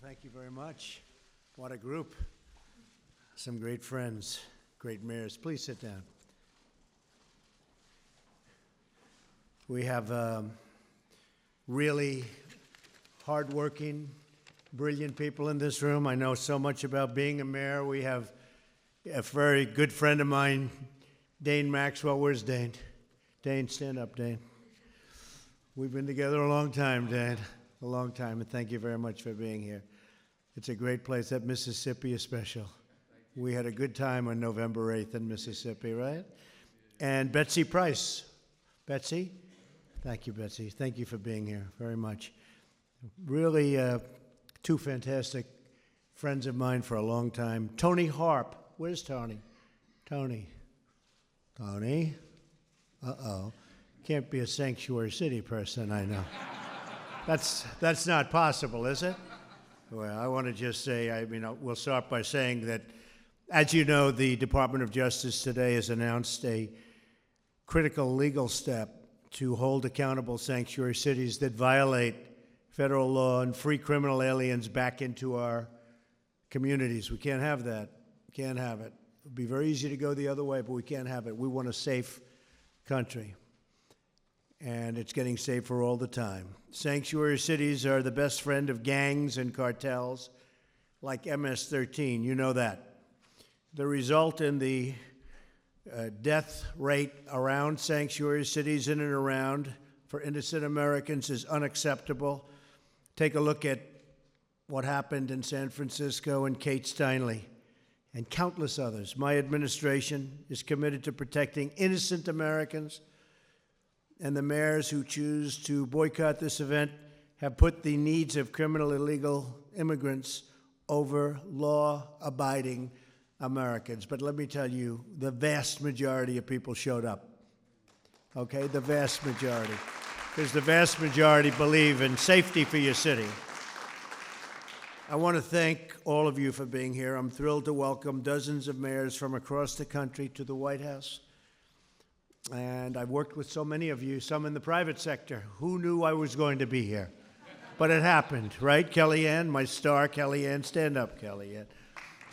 Thank you very much. What a group. Some great friends, great mayors. Please sit down. We have really hardworking, brilliant people in this room. I know so much about being a mayor. We have a very good friend of mine, Dane Maxwell. Where's Dane? Dane, stand up, Dane. We've been together a long time, Dane, a long time, and thank you very much for being here. It's a great place. That Mississippi is special. We had a good time on November 8th in Mississippi, right? And Betsy Price. Betsy? Thank you, Betsy. Thank you for being here very much. Really two fantastic friends of mine for a long time. Tony Harp. Where's Tony? Tony. Tony? Uh-oh. Can't be a Sanctuary City person, I know. That's not possible, is it? Well, I want to just say, we'll start by saying that, as you know, the Department of Justice today has announced a critical legal step to hold accountable sanctuary cities that violate federal law and free criminal aliens back into our communities. We can't have that. Can't have it. It would be very easy to go the other way, but we can't have it. We want a safe country. And it's getting safer all the time. Sanctuary cities are the best friend of gangs and cartels like MS-13. You know that. The result in the death rate around sanctuary cities, in and around, for innocent Americans is unacceptable. Take a look at what happened in San Francisco and Kate Steinle and countless others. My administration is committed to protecting innocent Americans, and the mayors who choose to boycott this event have put the needs of criminal illegal immigrants over law-abiding Americans. But let me tell you, the vast majority of people showed up, okay? The vast majority, because the vast majority believe in safety for your city. I want to thank all of you for being here. I'm thrilled to welcome dozens of mayors from across the country to the White House. And I've worked with so many of you, some in the private sector. Who knew I was going to be here? But it happened, right? Kellyanne, my star, Kellyanne. Stand up, Kellyanne.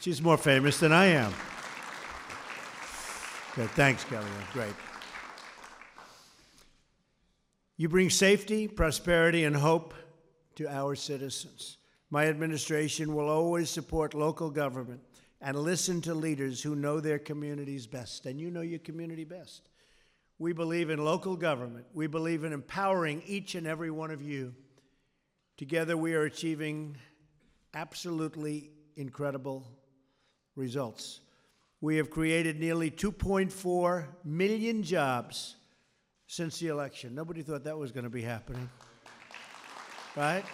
She's more famous than I am. Good. Thanks, Kellyanne. Great. You bring safety, prosperity, and hope to our citizens. My administration will always support local government and listen to leaders who know their communities best. And you know your community best. We believe in local government. We believe in empowering each and every one of you. Together, we are achieving absolutely incredible results. We have created nearly 2.4 million jobs since the election. Nobody thought that was going to be happening, right?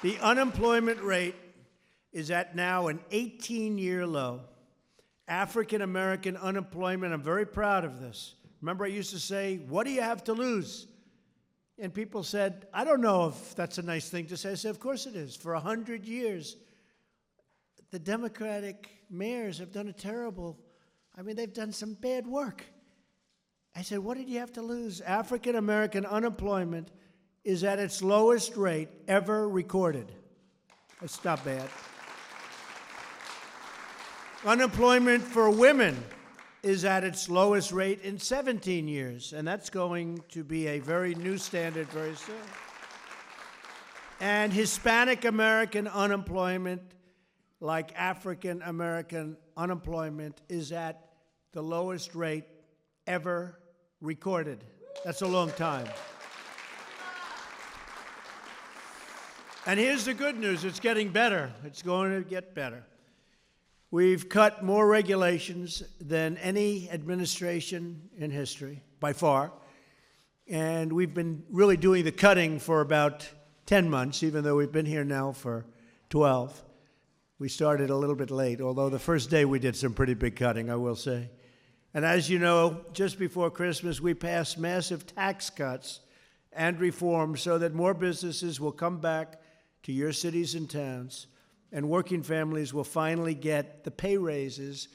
The unemployment rate is at now an 18-year low. African-American unemployment, I'm very proud of this. Remember I used to say, what do you have to lose? And people said, I don't know if that's a nice thing to say. I said, of course it is. For 100 years, the Democratic mayors have done they've done some bad work. I said, what did you have to lose? African-American unemployment is at its lowest rate ever recorded. That's not bad. Unemployment for women is at its lowest rate in 17 years, and that's going to be a very new standard very soon. And Hispanic American unemployment, like African American unemployment, is at the lowest rate ever recorded. That's a long time. And here's the good news, it's getting better. It's going to get better. We've cut more regulations than any administration in history, by far. And we've been really doing the cutting for about 10 months, even though we've been here now for 12. We started a little bit late, although the first day we did some pretty big cutting, I will say. And as you know, just before Christmas, we passed massive tax cuts and reforms so that more businesses will come back to your cities and towns, and working families will finally get the pay raises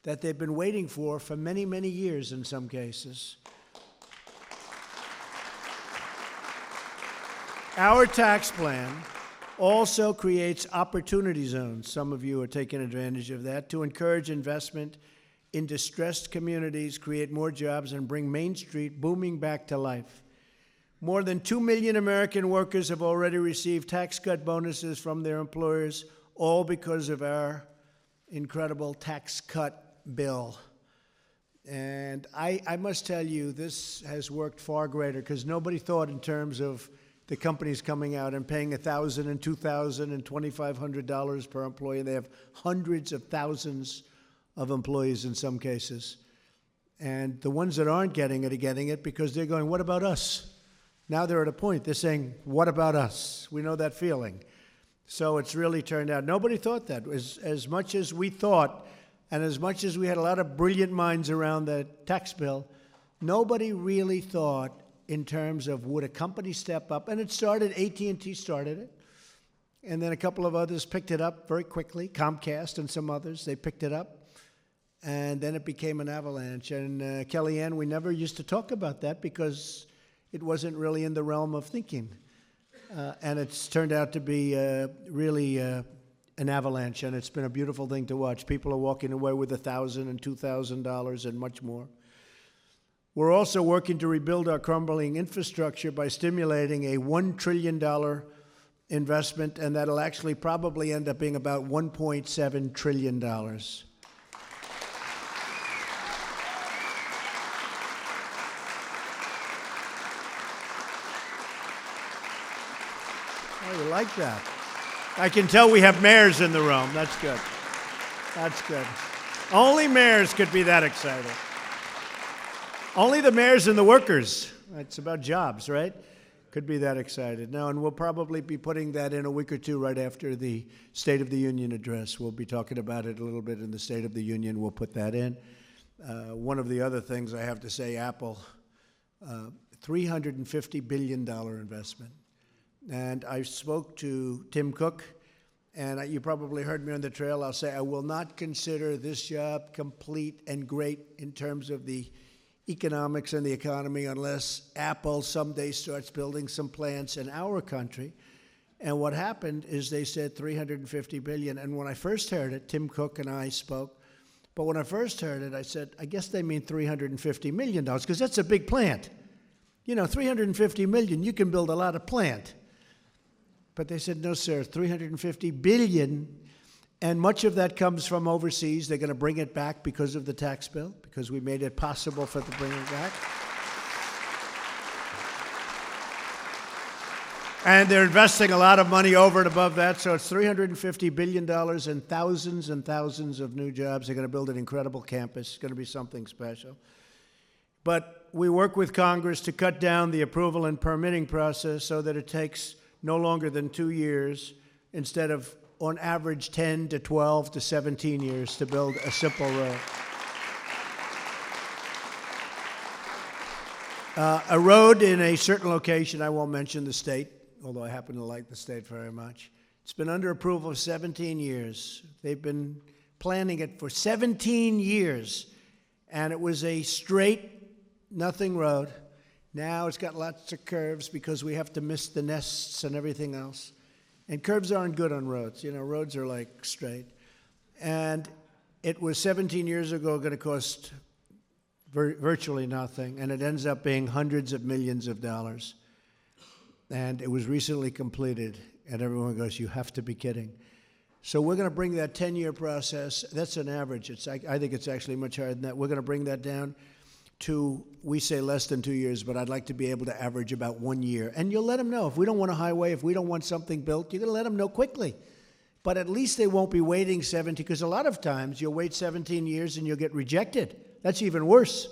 that they've been waiting for many, many years in some cases. Our tax plan also creates opportunity zones. Some of you are taking advantage of that to encourage investment in distressed communities, create more jobs, and bring Main Street booming back to life. More than 2 million American workers have already received tax cut bonuses from their employers, all because of our incredible tax cut bill. And I must tell you, this has worked far greater, because nobody thought in terms of the companies coming out and paying $1,000 and $2,000 and $2,500 per employee. They have hundreds of thousands of employees in some cases. And the ones that aren't getting it are getting it because they're going, what about us? Now they're at a point, they're saying, what about us? We know that feeling. So it's really turned out. Nobody thought that. As much as we thought, and as much as we had a lot of brilliant minds around the tax bill, nobody really thought in terms of would a company step up. And it started, AT&T started it. And then a couple of others picked it up very quickly, Comcast and some others, they picked it up. And then it became an avalanche. And Kellyanne, we never used to talk about that because it wasn't really in the realm of thinking. And it's turned out to be really an avalanche, and it's been a beautiful thing to watch. People are walking away with $1,000 and $2,000 and much more. We're also working to rebuild our crumbling infrastructure by stimulating a $1 trillion investment, and that'll actually probably end up being about $1.7 trillion. Oh, you like that? I can tell we have mayors in the room. That's good. That's good. Only mayors could be that excited. Only the mayors and the workers. It's about jobs, right? Could be that excited. No, and we'll probably be putting that in a week or two right after the State of the Union address. We'll be talking about it a little bit in the State of the Union. We'll put that in. One of the other things I have to say, Apple, $350 billion investment. And I spoke to Tim Cook, and you probably heard me on the trail. I'll say I will not consider this job complete and great in terms of the economics and the economy unless Apple someday starts building some plants in our country. And what happened is they said $350 billion. And when I first heard it, Tim Cook and I spoke. But when I first heard it, I said, I guess they mean $350 million, because that's a big plant. You know, $350 million, you can build a lot of plant. But they said, no, sir, $350 billion, and much of that comes from overseas. They're going to bring it back because of the tax bill, because we made it possible for them to bring it back. And they're investing a lot of money over and above that, so it's $350 billion and thousands of new jobs. They're going to build an incredible campus. It's going to be something special. But we work with Congress to cut down the approval and permitting process so that it takes no longer than 2 years, instead of, on average, 10 to 12 to 17 years to build a simple road. A road in a certain location, I won't mention the state, although I happen to like the state very much. It's been under approval for 17 years. They've been planning it for 17 years, and it was a straight, nothing road. Now it's got lots of curves because we have to miss the nests and everything else. And curves aren't good on roads. You know, roads are like straight. And it was 17 years ago going to cost virtually nothing, and it ends up being hundreds of millions of dollars. And it was recently completed, and everyone goes, you have to be kidding. So we're going to bring that 10-year process. That's an average. I think it's actually much higher than that. We're going to bring that down to, we say less than 2 years, but I'd like to be able to average about 1 year. And you'll let them know. If we don't want a highway, if we don't want something built, you're going to let them know quickly. But at least they won't be waiting 17, because a lot of times you'll wait 17 years and you'll get rejected. That's even worse.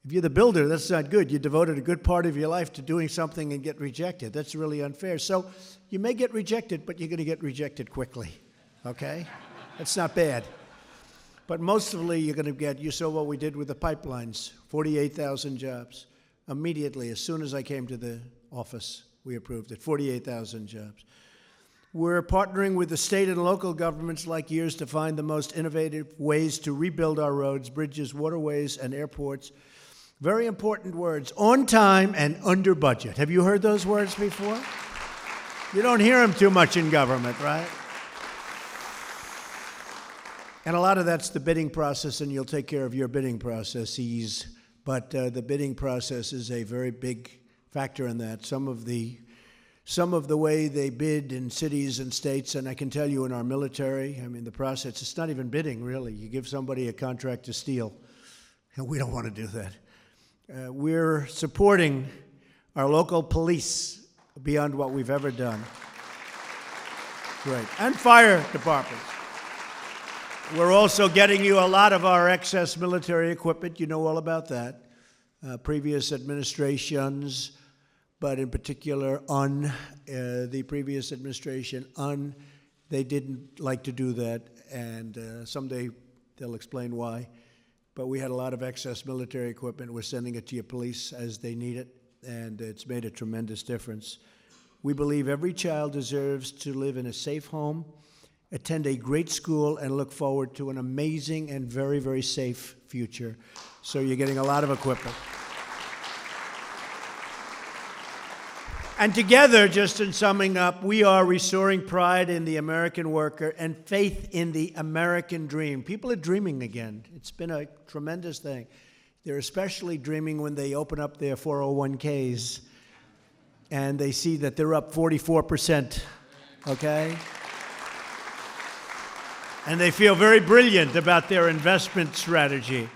If you're the builder, that's not good. You devoted a good part of your life to doing something and get rejected. That's really unfair. So you may get rejected, but you're going to get rejected quickly, okay? That's not bad. But mostly you're going to get, you saw what we did with the pipelines, 48,000 jobs. Immediately, as soon as I came to the office, we approved it, 48,000 jobs. We're partnering with the state and local governments like yours to find the most innovative ways to rebuild our roads, bridges, waterways, and airports. Very important words, on time and under budget. Have you heard those words before? You don't hear him too much in government, right? And a lot of that's the bidding process, and you'll take care of your bidding processes. But the bidding process is a very big factor in that. Some of the way they bid in cities and states, and I can tell you in our military, I mean, the process, it's not even bidding, really. You give somebody a contract to steal, and we don't want to do that. We're supporting our local police beyond what we've ever done. Great. And fire departments. We're also getting you a lot of our excess military equipment. You know all about that. Previous administrations, but in particular the previous administration, they didn't like to do that, and someday they'll explain why. But we had a lot of excess military equipment. We're sending it to your police as they need it, and it's made a tremendous difference. We believe every child deserves to live in a safe home, attend a great school, and look forward to an amazing and very, very safe future. So you're getting a lot of equipment. And together, just in summing up, we are restoring pride in the American worker and faith in the American dream. People are dreaming again. It's been a tremendous thing. They're especially dreaming when they open up their 401ks and they see that they're up 44%, okay? And they feel very brilliant about their investment strategy.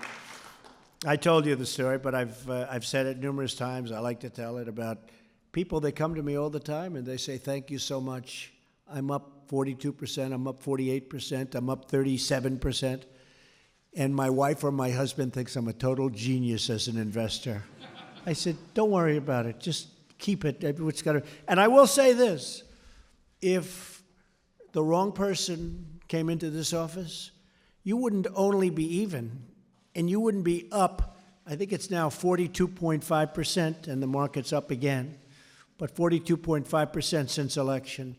I told you the story, but I've said it numerous times. I like to tell it about people that come to me all the time and they say, thank you so much. I'm up 42%, I'm up 48%, I'm up 37%. And my wife or my husband thinks I'm a total genius as an investor. I said, don't worry about it. Just keep it. And I will say this. If the wrong person came into this office, you wouldn't only be even, and you wouldn't be up. I think it's now 42.5%, and the market's up again, but 42.5% since election.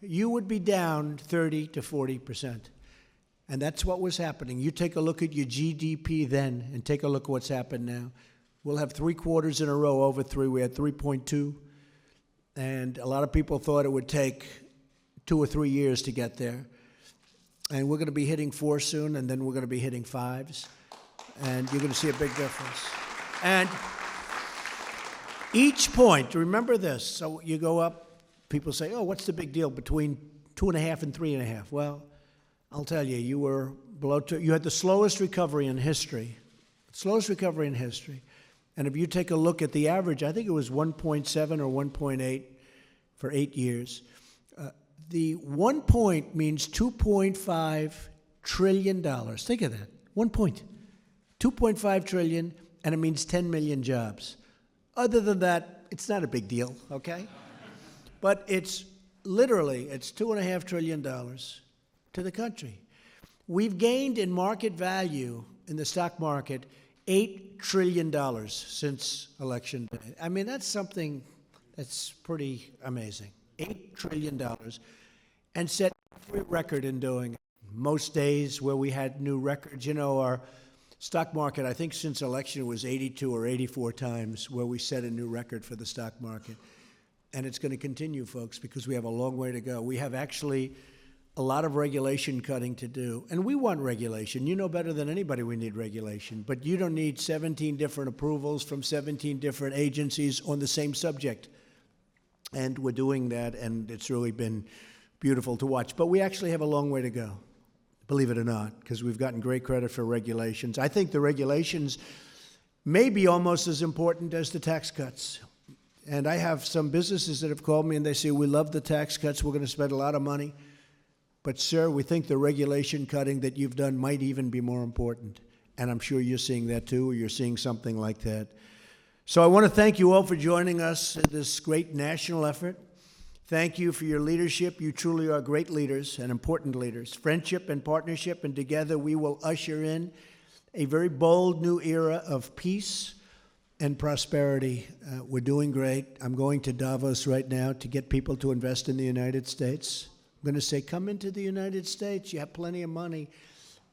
You would be down 30 to 40%. And that's what was happening. You take a look at your GDP then, and take a look at what's happened now. We'll have 3 quarters in a row over 3. We had 3.2, and a lot of people thought it would take 2 or 3 years to get there. And we're going to be hitting 4 soon, and then we're going to be hitting 5s. And you're going to see a big difference. And each point, remember this. So you go up, people say, oh, what's the big deal between 2.5 and 3.5? Well, I'll tell you, you were below 2. You had the slowest recovery in history. Slowest recovery in history. And if you take a look at the average, I think it was 1.7 or 1.8 for 8 years. The 1 point means $2.5 trillion. Think of that. 1 point. 2.5 trillion, and it means 10 million jobs. Other than that, it's not a big deal, okay? But it's literally, it's $2.5 trillion to the country. We've gained in market value in the stock market $8 trillion since election day. I mean, that's something that's pretty amazing. $8 trillion. And set every record in doing it. Most days where we had new records, you know, our stock market, I think since election, was 82 or 84 times where we set a new record for the stock market. And it's going to continue, folks, because we have a long way to go. We have actually a lot of regulation cutting to do. And we want regulation. You know better than anybody we need regulation. But you don't need 17 different approvals from 17 different agencies on the same subject. And we're doing that, and it's really been beautiful to watch. But we actually have a long way to go, believe it or not, because we've gotten great credit for regulations. I think the regulations may be almost as important as the tax cuts. And I have some businesses that have called me and they say, we love the tax cuts, we're going to spend a lot of money. But sir, we think the regulation cutting that you've done might even be more important. And I'm sure you're seeing that too, or you're seeing something like that. So I want to thank you all for joining us in this great national effort. Thank you for your leadership. You truly are great leaders and important leaders. Friendship and partnership, and together we will usher in a very bold new era of peace and prosperity. We're doing great. I'm going to Davos right now to get people to invest in the United States. I'm going to say, come into the United States. You have plenty of money.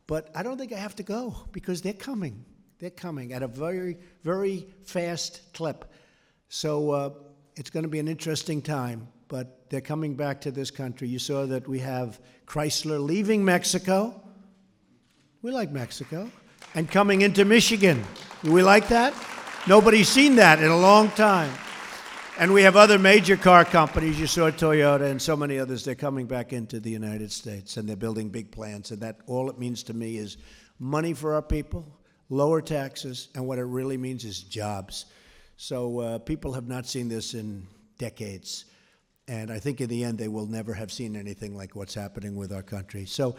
But I don't think I have to go because they're coming. They're coming at a very, very fast clip. So it's going to be an interesting time. but they're coming back to this country. You saw that we have Chrysler leaving Mexico. We like Mexico. And coming into Michigan. Do we like that? Nobody's seen that in a long time. And we have other major car companies. You saw Toyota and so many others. They're coming back into the United States, and they're building big plants. And that all it means to me is money for our people, lower taxes, and what it really means is jobs. So people have not seen this in decades. And I think in the end, they will never have seen anything like what's happening with our country. So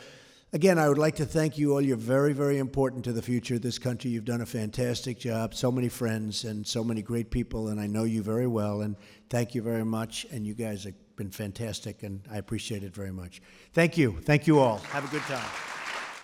again, I would like to thank you all. You're very, very important to the future of this country. You've done a fantastic job, so many friends and so many great people, and I know you very well, and thank you very much. And you guys have been fantastic, and I appreciate it very much. Thank you. Thank you all. Have a good time.